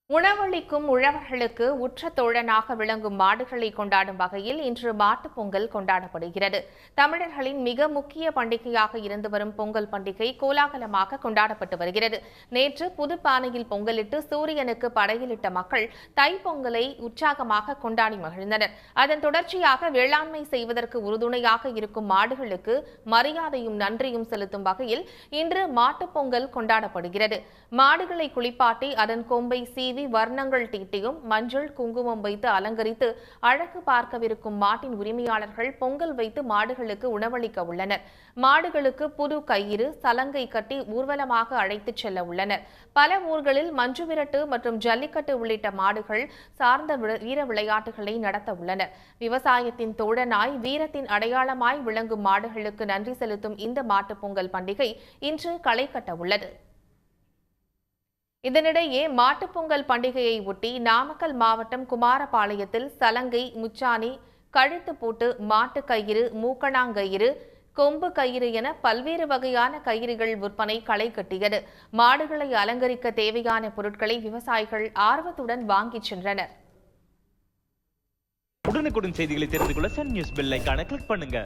உணவளிக்கும் உழவர்களுக்கு உற்ற தோழனாக விளங்கும் மாடுகளை கொண்டாடும் வகையில் இன்று மாட்டுப் பொங்கல் கொண்டாடப்படுகிறது. தமிழர்களின் மிக முக்கிய பண்டிகையாக இருந்து வரும் பொங்கல் பண்டிகை கோலாகலமாக கொண்டாடப்பட்டு வருகிறது. நேற்று புதுப்பானையில் பொங்கலிட்டு சூரியனுக்கு படையலிட்ட மக்கள் தைப்பொங்கலை உற்சாகமாக கொண்டாடி மகிழ்ந்தனர். அதன் தொடர்ச்சியாக வேளாண்மை செய்வதற்கு உறுதுணையாக இருக்கும் மாடுகளுக்கு மரியாதையும் நன்றியும் செலுத்தும் வகையில் இன்று மாட்டுப் பொங்கல் கொண்டாடப்படுகிறது. மாடுகளை குளிப்பாட்டி அதன் கொம்பை சீவி வர்ணங்கள் தீட்டியும் மஞ்சள் குங்குமம் வைத்து அலங்கரித்து அழகு பார்க்கவிருக்கும் மாட்டின் உரிமையாளர்கள் பொங்கல் வைத்து மாடுகளுக்கு உணவளிக்க உள்ளனர். மாடுகளுக்கு புது கயிறு சலங்கை கட்டி ஊர்வலமாக அழைத்துச் செல்ல உள்ளனர். பல ஊர்களில் மஞ்சு விரட்டு மற்றும் ஜல்லிக்கட்டு உள்ளிட்ட மாடுகள் சார்ந்த வீர விளையாட்டுகளை நடத்த உள்ளனர். விவசாயத்தின் தோழனாய் வீரத்தின் அடையாளமாய் விளங்கும் மாடுகளுக்கு நன்றி செலுத்தும் இந்த மாட்டுப் பொங்கல் பண்டிகை இன்று களை கட்ட உள்ளது. இதனிடையே மாட்டுப் பொங்கல் பண்டிகையை ஒட்டி நாமக்கல் மாவட்டம் குமாரபாளையத்தில் சலங்கை, முச்சாணி, கழுத்து பூட்டு, மாட்டு கயிறு, மூக்கணாங்கயிறு, கொம்பு கயிறு என பல்வேறு வகையான கயிறுகள் விற்பனை களை கட்டியது. மாடுகளை அலங்கரிக்க தேவையான பொருட்களை விவசாயிகள் ஆர்வத்துடன் வாங்கிச் சென்றனர். உடனுக்குடன் செய்திகளை தெரிந்து கொள்ள சன் நியூஸ் பெல் ஐகானை கிளிக் பண்ணுங்க.